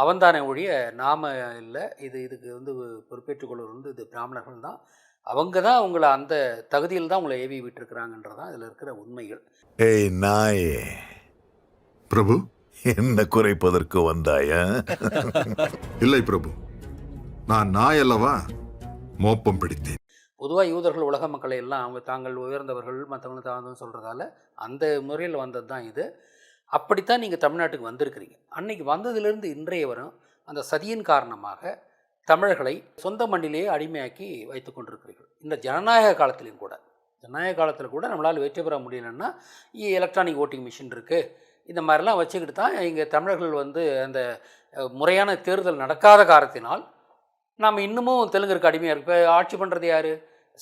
அவன்தானே ஒழிய நாம இல்லை. இதுக்கு வந்து பொறுப்பேற்றுக் கொள்வது வந்து இது பிராமணர்கள் தான். அவங்க தான் உங்களை அந்த தகுதியில் தான் உங்களை ஏவி விட்டுருக்குறாங்கன்றதான் இதில் இருக்கிற உண்மைகள். ஏய் நாயே, பிரபு, என்ன குறைப்பதற்கு வந்தாயா? இல்லை பிரபு, நான் நாய் அல்லவா, மோப்பம் பிடித்தேன். பொதுவாக யூதர்கள் உலக மக்களை எல்லாம் அவங்க தாங்கள் உயர்ந்தவர்கள் மற்றவங்க தாழ்ந்தவங்க சொல்கிறதால அந்த முறையில் வந்தது தான் இது. அப்படித்தான் நீங்கள் தமிழ்நாட்டுக்கு வந்திருக்கிறீங்க. அன்னைக்கு வந்ததுலேருந்து இன்றைய வரும் அந்த சதியின் காரணமாக தமிழர்களை சொந்த மண்ணிலேயே அடிமையாக்கி வைத்து கொண்டிருக்கிறீர்கள். இந்த ஜனநாயக காலத்திலையும் கூட, ஜனநாயக காலத்தில் கூட நம்மளால் வெற்றி பெற முடியலன்னா எலக்ட்ரானிக் ஓட்டிங் மிஷின் இருக்குது, இந்த மாதிரிலாம் வச்சுக்கிட்டு தான் இங்கே தமிழர்கள் வந்து அந்த முறையான தேர்தல் நடக்காத காரணத்தினால் நாம் இன்னமும் தெலுங்கருக்கு அடிமையாக இருக்கு. இப்போ ஆட்சி பண்ணுறது யார்?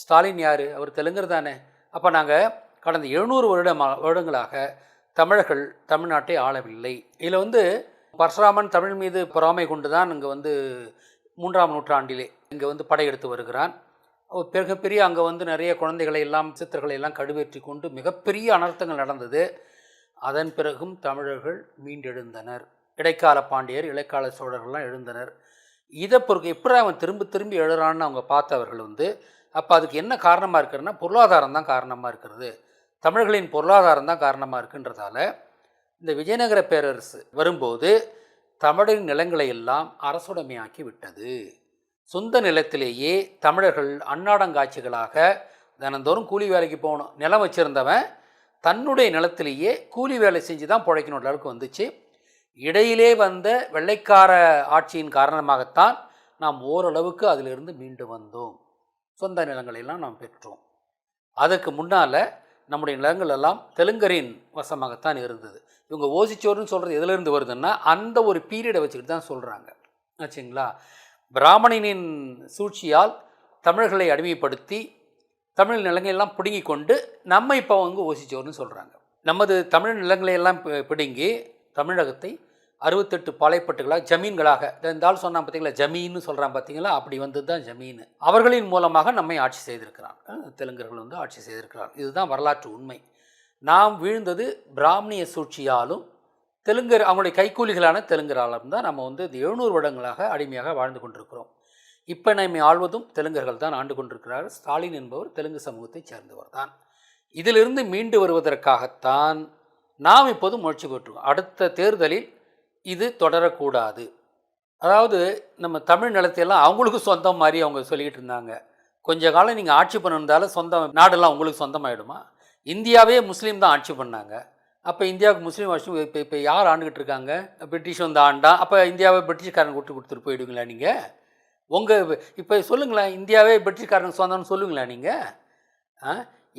ஸ்டாலின் யார்? அவர் தெலுங்கர் தானே. அப்போ நாங்கள் கடந்த 700 வருடங்களாக தமிழர்கள் தமிழ்நாட்டை ஆளவில்லை. இதில் வந்து பரசுராமன் தமிழ் மீது பொறாமை கொண்டு தான் இங்கே வந்து 3ஆம் நூற்றாண்டிலே இங்கே வந்து படையெடுத்து வருகிறான். மிகப்பெரிய அங்கே வந்து நிறைய குழந்தைகளை எல்லாம் சித்தர்களை எல்லாம் கடுவேற்றி கொண்டு மிகப்பெரிய அனர்த்தங்கள் நடந்தது. அதன் பிறகும் தமிழர்கள் மீண்டெழுந்தனர். இடைக்கால பாண்டியர், இடைக்கால சோழர்கள்லாம் எழுந்தனர். இதை பொறுக்க எப்படி அவன் திரும்ப திரும்பி எழுறான்னு அவங்க பார்த்தவர்கள் வந்து, அப்போ அதுக்கு என்ன காரணமாக இருக்கிறதுனா பொருளாதாரம் தான் காரணமாக இருக்கிறது, தமிழர்களின் பொருளாதாரம் தான் காரணமாக இருக்குன்றதால இந்த விஜயநகர பேரரசு வரும்போது தமிழின் நிலங்களை எல்லாம் அரசுடைமையாக்கி விட்டது. சொந்த நிலத்திலேயே தமிழர்கள் அன்னாடங்காட்சிகளாக தினந்தோறும் கூலி வேலைக்கு போகணும். நிலம் வச்சுருந்தவன் தன்னுடைய நிலத்திலேயே கூலி வேலை செஞ்சு தான் பிழைக்கணும் அளவுக்கு வந்துச்சு. இடையிலே வந்த வெள்ளைக்கார ஆட்சியின் காரணமாகத்தான் நாம் ஓரளவுக்கு அதிலிருந்து மீண்டு வந்தோம். சொந்த நிலங்களெல்லாம் நாம் பெற்றோம். அதுக்கு முன்னால் நம்முடைய நிலங்கள் எல்லாம் தெலுங்கரின் வசமாகத்தான் இருந்தது. இவங்க ஓசிச்சோர்னு சொல்கிறது எதுலேருந்து வருதுன்னா அந்த ஒரு பீரியடை வச்சுக்கிட்டு தான் சொல்கிறாங்க ஆச்சுங்களா. பிராமணனின் சூழ்ச்சியால் தமிழர்களை அடிமைப்படுத்தி தமிழ் நிலங்களெல்லாம் பிடுங்கி கொண்டு நம்ம இப்போ அவங்க ஓசிச்சோர்னு சொல்கிறாங்க. நமது தமிழ் நிலங்களையெல்லாம் பிடுங்கி தமிழகத்தை 68 பாளையப்பட்டுகளாக ஜமீன்களாக, இந்த ஆள் சொன்னான் பார்த்தீங்களா ஜமீன்னு சொல்கிறான் பார்த்தீங்களா, அப்படி வந்தது தான் ஜமீன். அவர்களின் மூலமாக நம்மை ஆட்சி செய்திருக்கிறான். தெலுங்கர்கள் வந்து ஆட்சி செய்திருக்கிறார். இதுதான் வரலாற்று உண்மை. நாம் வீழ்ந்தது பிராமணிய சூழ்ச்சியாலும் தெலுங்கர் அவங்களுடைய கைக்கூலிகளான தெலுங்கராலும் தான் நம்ம வந்து 700 வருடங்களாக அடிமையாக வாழ்ந்து கொண்டிருக்கிறோம். இப்போ நம்மை ஆள்வதும் தெலுங்கர்கள் தான் ஆண்டு கொண்டிருக்கிறார். ஸ்டாலின் என்பவர் தெலுங்கு சமூகத்தைச் சேர்ந்தவர் தான். இதிலிருந்து மீண்டு வருவதற்காகத்தான் நாம் இப்போது முயற்சி பெற்றுக்கோம். அடுத்த தேர்தலில் இது தொடரக்கூடாது. அதாவது நம்ம தமிழ் நிலத்தையெல்லாம் அவங்களுக்கு சொந்தம் மாதிரி அவங்க சொல்லிக்கிட்டு இருந்தாங்க. கொஞ்ச காலம் நீங்கள் ஆட்சி பண்ணிருந்தாலும் சொந்த நாடெல்லாம் உங்களுக்கு சொந்தமாயிடுமா? இந்தியாவே முஸ்லீம் தான் ஆட்சி பண்ணாங்க. அப்போ இந்தியாவுக்கு முஸ்லீம் ஆட்சி இப்போ யார் ஆண்டுகிட்டு இருக்காங்க? பிரிட்டிஷ் வந்து ஆண்டா. அப்போ இந்தியாவை பிரிட்டிஷ்காரங்க கொடுத்துட்டு போயிடுவீங்களா நீங்கள்? உங்கள் இப்போ சொல்லுங்களேன், இந்தியாவே பிரிட்டிஷ்காரங்க சொந்தம்னு சொல்லுங்களா நீங்கள்?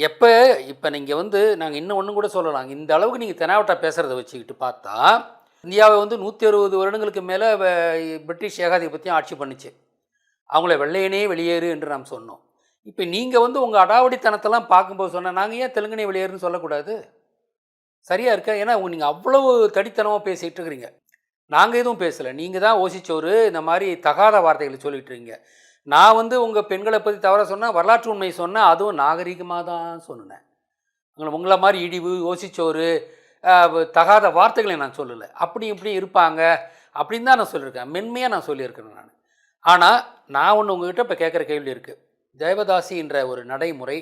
இப்போ நீங்கள் வந்து நாங்கள் இன்னும் ஒன்றும் கூட சொல்லலாம். இந்த அளவுக்கு நீங்கள் தெனாவட்டா பேசுகிறத வச்சுக்கிட்டு பார்த்தா இந்தியாவை வந்து 160 வருடங்களுக்கு மேலே பிரிட்டிஷ் ஏகாதிபத்தியம் ஆட்சி பண்ணிச்சு. அவங்கள வெள்ளையனே வெளியேறு என்று நாம் சொன்னோம். இப்போ நீங்கள் வந்து உங்கள் அடாவடித்தனத்தெல்லாம் பார்க்கும்போது சொன்னால் நாங்கள் ஏன் தெலுங்கனே வெளியேறுன்னு சொல்லக்கூடாது? சரியாக இருக்கா? ஏன்னா நீங்கள் அவ்வளவு தடித்தனமாக பேசிகிட்டு இருக்கிறீங்க. நாங்கள் எதுவும் பேசலை. நீங்கள் தான் ஓசிச்சோறு இந்த மாதிரி தகாத வார்த்தைகளை சொல்லிகிட்டு இருக்கீங்க. நான் வந்து உங்கள் பெண்களை பற்றி தவறாக சொன்னால், வரலாற்று உண்மை சொன்னால் அதுவும் நாகரிகமாக தான் சொன்னேன். உங்களை மாதிரி இடிவு, ஓசிச்சோறு, தகாத வார்த்தைகளை நான் சொல்லலை. அப்படி இப்படி இருப்பாங்க அப்படின்னு தான் நான் சொல்லியிருக்கேன். மென்மையாக நான் சொல்லியிருக்கிறேன் நான். ஆனால் நான் ஒன்று உங்கள்கிட்ட இப்போ கேட்குற கேள்வி இருக்குது. தேவதாசி என்ற ஒரு நடைமுறை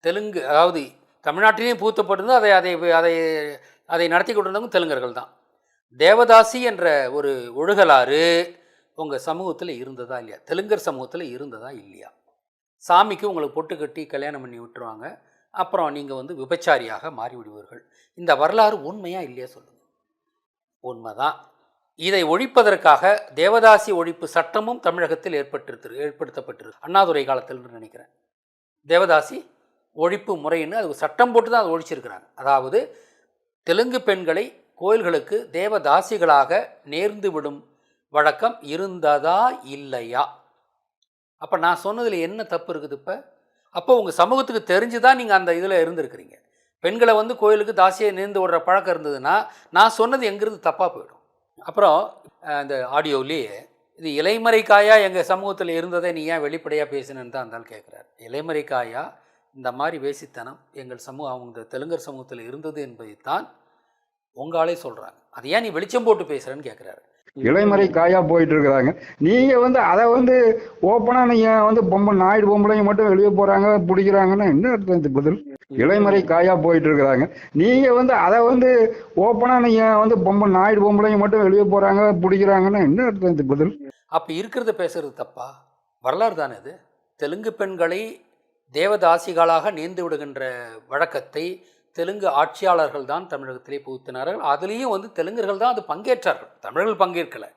தெலுங்கு, அதாவது தமிழ்நாட்டிலையும் பூத்தப்பட்டிருந்து அதை அதை அதை அதை நடத்தி கொண்டிருந்தவங்க தெலுங்கர்கள் தான். தேவதாசி என்ற ஒரு ஒழுகலாறு உங்கள் சமூகத்தில் இருந்ததா இல்லையா? தெலுங்கர் சமூகத்தில் இருந்ததா இல்லையா? சாமிக்கு உங்களுக்கு பொட்டு கட்டி கல்யாணம் பண்ணி விட்டுருவாங்க. அப்புறம் நீங்கள் வந்து விபச்சாரியாக மாறிவிடுவீர்கள். இந்த வரலாறு உண்மையாக இல்லையா சொல்லுங்கள்? உண்மைதான். இதை ஒழிப்பதற்காக தேவதாசி ஒழிப்பு சட்டமும் தமிழகத்தில் ஏற்படுத்தப்பட்டிருக்கு. அண்ணாதுரை காலத்தில் நினைக்கிறேன். தேவதாசி ஒழிப்பு முறைன்னு அது சட்டம் போட்டு தான் அதை ஒழிச்சிருக்கிறாங்க. அதாவது தெலுங்கு பெண்களை கோயில்களுக்கு தேவதாசிகளாக நேர்ந்து விடும் வழக்கம் இருந்ததா இல்லையா? அப்போ நான் சொன்னதில் என்ன தப்பு இருக்குது? அப்போ உங்கள் சமூகத்துக்கு தெரிஞ்சு தான் நீங்கள் அந்த இதில் இருந்திருக்கிறீங்க. பெண்களை வந்து கோயிலுக்கு தாசியை நேர்ந்து விடுற பழக்கம் இருந்ததுன்னா நான் சொன்னது எங்கிறது தப்பாக போயிடும். அப்புறம் இந்த ஆடியோவிலேயே இது இலைமறைக்காயா எங்கள் சமூகத்தில் இருந்ததை நீ ஏன் வெளிப்படையாக பேசினேன்னு தான் இருந்தாலும் கேட்குறாரு. இலைமறைக்காயா இந்த மாதிரி வேசித்தனம் எங்கள் அவங்க தெலுங்கர் சமூகத்தில் இருந்தது என்பதைத்தான் உங்க ஆளே சொல்றாங்க. அது ஏன் நீ வெளிச்சம் போட்டு பேசுறேன்னு கேட்கிறாரு. இளைமறை காயா போயிட்டு இருக்கிறாங்க. நீங்க அதை ஓப்பனா நீங்க நாயுடு பொம்பளைங்க மட்டும் வெளியே போறாங்க பிடிக்கிறாங்கன்னா என்ன அர்த்தம் இந்த பதில்? இளைமறை காயா போயிட்டு இருக்கிறாங்க. நீங்க அதை ஓப்பனா நீங்க நாயுடு பொம்பளைங்க மட்டும் வெளியே போறாங்க பிடிக்கிறாங்கன்னா என்ன அர்த்தம் இந்த பதில்? அப்ப இருக்கிறத பேசுறது தப்பா? வரலாறு தானே இது. தெலுங்கு பெண்களை தேவதாசிகளாக நேர்ந்து விடுகின்ற வழக்கத்தை தெலுங்கு ஆட்சியாளர்கள் தான் தமிழகத்திலே புகுத்தினார்கள். அதுலேயும் தெலுங்கர்கள் தான் அது பங்கேற்றார்கள், தமிழர்கள் பங்கேற்கலை.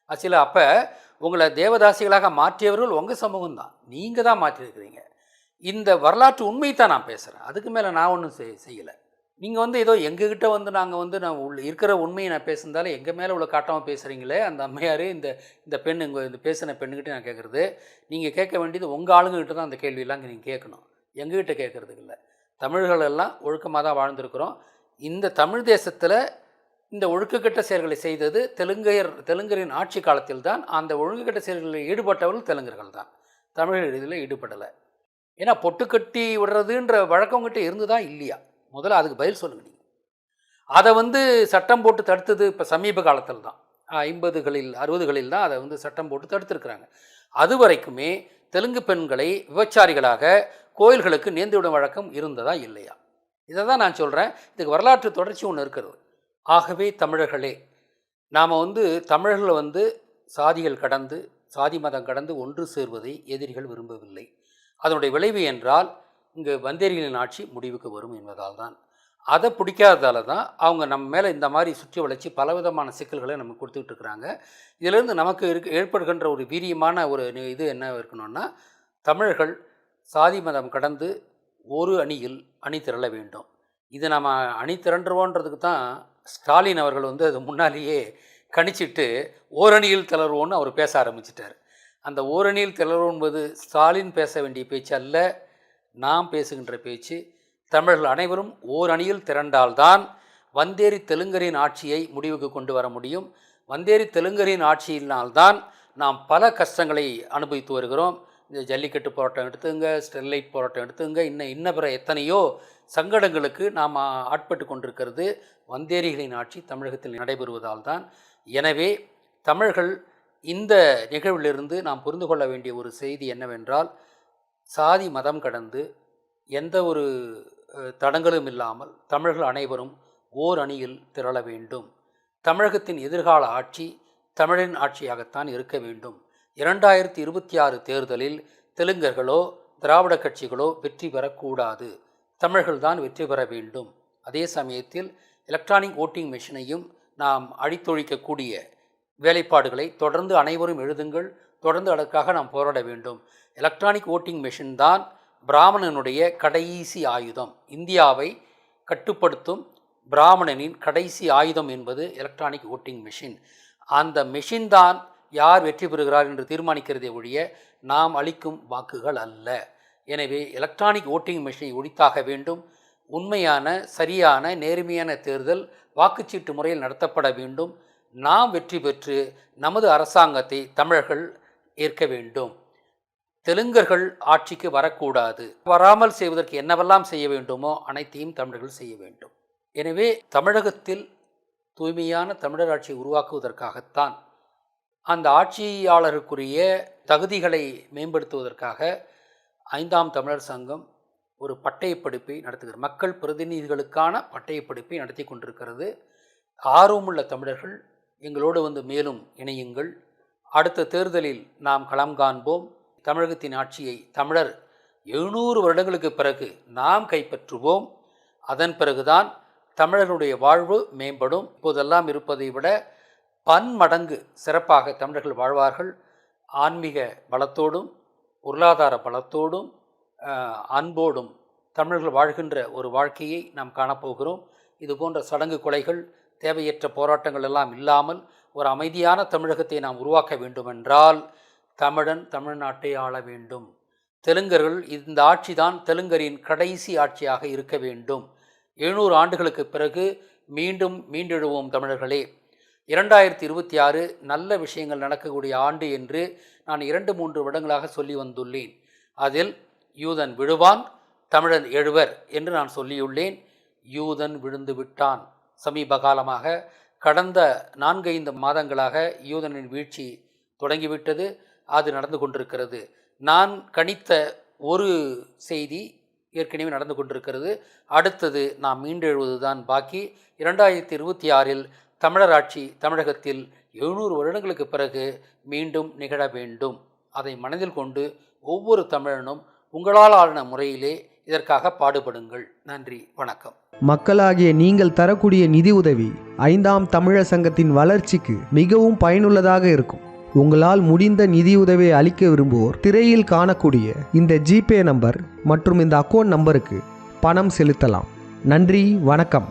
ஆக்சுவலி அப்போ உங்களை தேவதாசிகளாக மாற்றியவர்கள் உங்கள் சமூகம் தான், நீங்கள் தான் மாற்றிருக்கிறீங்க. இந்த வரலாற்று உண்மை தான் நான் பேசுகிறேன், அதுக்கு மேலே நான் ஒன்றும் செய்யலை. நீங்கள் ஏதோ எங்ககிட்ட நாங்கள் நான் இருக்கிற உண்மையை நான் பேசுனதால எங்கள் மேலே உள்ள காட்டாமல் பேசுகிறீங்களே அந்த அம்மையார், இந்த பெண் இந்த பேசின பெண்ணுக்கிட்ட நான் கேட்குறது, நீங்கள் கேட்க வேண்டியது உங்கள் ஆளுங்ககிட்ட தான் அந்த கேள்வியெல்லாம் நீங்கள் கேட்கணும், எங்ககிட்ட கேட்குறதுக்கு இல்லை. தமிழர்கள் எல்லாம் ஒழுக்கமாக தான் வாழ்ந்திருக்கிறோம். இந்த தமிழ் தேசத்தில் இந்த ஒழுக்கக்கெட்ட செயல்களை செய்தது தெலுங்கரின் ஆட்சி காலத்தில் தான். அந்த ஒழுக்கக்கெட்ட செயல்களில் ஈடுபட்டவர்கள் தெலுங்கர்கள் தான், தமிழர் இதில் ஈடுபடலை. ஏன்னா பொட்டுக்கட்டி விடுறதுன்ற வழக்கம் கிட்ட இருந்துதா இல்லையா? முதல்ல அதுக்கு பதில் சொல்லுங்க. நீங்கள் அதை சட்டம் போட்டு தடுத்தது இப்போ சமீப காலத்தில் தான், 50களில் 60களில் தான் அதை சட்டம் போட்டு தடுத்துருக்குறாங்க. அது வரைக்குமே தெலுங்கு பெண்களை விபச்சாரிகளாக கோயில்களுக்கு நேர்ந்துவிடும் வழக்கம் இருந்ததா இல்லையா? இதை தான் நான் சொல்கிறேன். இதுக்கு வரலாற்று தொடர்ச்சி ஒன்று இருக்கிறது. ஆகவே தமிழர்களே, நாம் தமிழர்கள் சாதிகள் கடந்து சாதி மதம் கடந்து ஒன்று சேர்வதை எதிரிகள் விரும்பவில்லை. அதனுடைய விளைவு என்றால் இங்கு வந்தேரிகளின் ஆட்சி முடிவுக்கு வரும் என்பதால் தான். அதை பிடிக்காததால தான் அவங்க நம்ம மேலே இந்த மாதிரி சுற்றி வளைச்சி பலவிதமான சிக்கல்களை நமக்கு கொடுத்துக்கிட்டு இருக்கிறாங்க. இதிலேருந்து நமக்கு ஏற்படுகின்ற ஒரு வீரியமான ஒரு இது என்ன இருக்கணும்னா, தமிழர்கள் சாதி மதம் கடந்து ஒரு அணியில் அணி திரள வேண்டும். இது நம்ம அணி திரண்டுருவோன்றதுக்கு தான் ஸ்டாலின் அவர்கள் அது முன்னாலேயே கணிச்சிட்டு ஓரணியில் திளறுவோன்னு அவர் பேச ஆரம்பிச்சிட்டார். அந்த ஓரணியில் திளறுவோம் என்பது ஸ்டாலின் பேச வேண்டிய பேச்சு அல்ல, நாம் பேசுகின்ற பேச்சு. தமிழர்கள் அனைவரும் ஓரணியில் திரண்டால்தான் வந்தேரி தெலுங்கரின் ஆட்சியை முடிவுக்கு கொண்டு வர முடியும். வந்தேரி தெலுங்கரின் ஆட்சியினால்தான் நாம் பல கஷ்டங்களை அனுபவித்து வருகிறோம். இந்த ஜல்லிக்கட்டு போராட்டம் எடுத்துங்க, ஸ்டெர்லைட் போராட்டம் எடுத்துங்க, இன்ன பிற எத்தனையோ சங்கடங்களுக்கு நாம் ஆட்பட்டு கொண்டிருக்கிறது வந்தேரிகளின் ஆட்சி தமிழகத்தில் நடைபெறுவதால் தான். எனவே தமிழர்கள் இந்த நிகழ்விலிருந்து நாம் புரிந்து கொள்ள வேண்டிய ஒரு செய்தி என்னவென்றால், சாதி மதம் கடந்து எந்த ஒரு தடங்களும் இல்லாமல் தமிழர்கள் அனைவரும் ஓர் அணியில் திரள வேண்டும். தமிழகத்தின் எதிர்கால ஆட்சி தமிழின் ஆட்சியாகத்தான் இருக்க வேண்டும். 2026 தேர்தலில் தெலுங்கர்களோ திராவிட கட்சிகளோ வெற்றி பெறக்கூடாது, தமிழர்கள் தான் வெற்றி பெற வேண்டும். அதே சமயத்தில் எலக்ட்ரானிக் ஓட்டிங் மெஷினையும் நாம் அழித்தொழிக்கக்கூடிய வேலைப்பாடுகளை தொடர்ந்து அனைவரும் எழுதுங்கள். தொடர்ந்து அதற்காக நாம் போராட வேண்டும். எலக்ட்ரானிக் ஓட்டிங் மெஷின் தான் பிராமணனுடைய கடைசி ஆயுதம். இந்தியாவை கட்டுப்படுத்தும் பிராமணனின் கடைசி ஆயுதம் என்பது எலக்ட்ரானிக் ஓட்டிங் மெஷின். அந்த மெஷின் தான் யார் வெற்றி பெறுகிறார் என்று தீர்மானிக்கிறதே ஒழிய நாம் அளிக்கும் வாக்குகள் அல்ல. எனவே எலக்ட்ரானிக் ஓட்டிங் மெஷினை ஒழித்தாக வேண்டும். உண்மையான சரியான நேர்மையான தேர்தல் வாக்குச்சீட்டு முறையில் நடத்தப்பட வேண்டும். நாம் வெற்றி பெற்று நமது அரசாங்கத்தை தமிழர்கள் ஏற்க வேண்டும். தெலுங்கர்கள் ஆட்சிக்கு வரக்கூடாது. வராமல் செய்வதற்கு என்னவெல்லாம் செய்ய வேண்டுமோ அனைத்தையும் தமிழர்கள் செய்ய வேண்டும். எனவே தமிழகத்தில் தூய்மையான தமிழர் ஆட்சியை உருவாக்குவதற்காகத்தான், அந்த ஆட்சியாளருக்குரிய தகுதிகளை மேம்படுத்துவதற்காக 5ஆம் தமிழர் சங்கம் ஒரு பட்டயப்படிப்பை நடத்துகிறது. மக்கள் பிரதிநிதிகளுக்கான பட்டயப்படிப்பை நடத்தி கொண்டிருக்கிறது. ஆர்வமுள்ள தமிழர்கள் எங்களோடு மேலும் இணையுங்கள். அடுத்த தேர்தலில் நாம் களம் காண்போம். தமிழகத்தின் ஆட்சியை தமிழர் 700 வருடங்களுக்கு பிறகு நாம் கைப்பற்றுவோம். அதன் பிறகுதான் தமிழர்களுடைய வாழ்வு மேம்படும். இப்போதெல்லாம் இருப்பதை விட பன்மடங்கு சிறப்பாக தமிழர்கள் வாழ்வார்கள். ஆன்மீக பலத்தோடும் பொருளாதார பலத்தோடும் அன்போடும் தமிழர்கள் வாழ்கின்ற ஒரு வாழ்க்கையை நாம் காணப்போகிறோம். இது போன்ற சடங்கு கொலைகள், தேவையற்ற போராட்டங்கள் எல்லாம் இல்லாமல் ஒரு அமைதியான தமிழகத்தை நாம் உருவாக்க வேண்டுமென்றால் தமிழன் தமிழ்நாட்டை ஆள வேண்டும். தெலுங்கர்கள், இந்த ஆட்சி தான் தெலுங்கரின் கடைசி ஆட்சியாக இருக்க வேண்டும். 700 ஆண்டுகளுக்கு பிறகு மீண்டெழுவோம் தமிழர்களே. 2026 நல்ல விஷயங்கள் நடக்கக்கூடிய ஆண்டு என்று நான் 2-3 வருடங்களாக சொல்லி வந்துள்ளேன். அதில் யூதன் விழுவான், தமிழன் எழுவர் என்று நான் சொல்லியுள்ளேன். யூதன் விழுந்து விட்டான். சமீப காலமாக கடந்த 4-5 மாதங்களாக யூதனின் வீழ்ச்சி தொடங்கிவிட்டது. அது நடந்து கொண்டிருக்கிறது. நான் கணித்த ஒரு செய்தி ஏற்கனவே நடந்து கொண்டிருக்கிறது. அடுத்தது நாம் மீண்டெழுவதுதான் பாக்கி. 2026 தமிழர் ஆட்சி தமிழகத்தில் 700 வருடங்களுக்கு பிறகு மீண்டும் நிகழ வேண்டும். அதை மனதில் கொண்டு ஒவ்வொரு தமிழனும் உங்களால் ஆன முறையிலே இதற்காக பாடுபடுங்கள். நன்றி, வணக்கம். மக்களாகிய நீங்கள் தரக்கூடிய நிதி உதவி 5ஆம் தமிழர் சங்கத்தின் வளர்ச்சிக்கு மிகவும் பயனுள்ளதாக இருக்கும். உங்களால் முடிந்த நிதியுதவியை அளிக்க விரும்புவோர் திரையில் காணக்கூடிய இந்த ஜிபே நம்பர் மற்றும் இந்த அக்கௌண்ட் நம்பருக்கு பணம் செலுத்தலாம். நன்றி, வணக்கம்.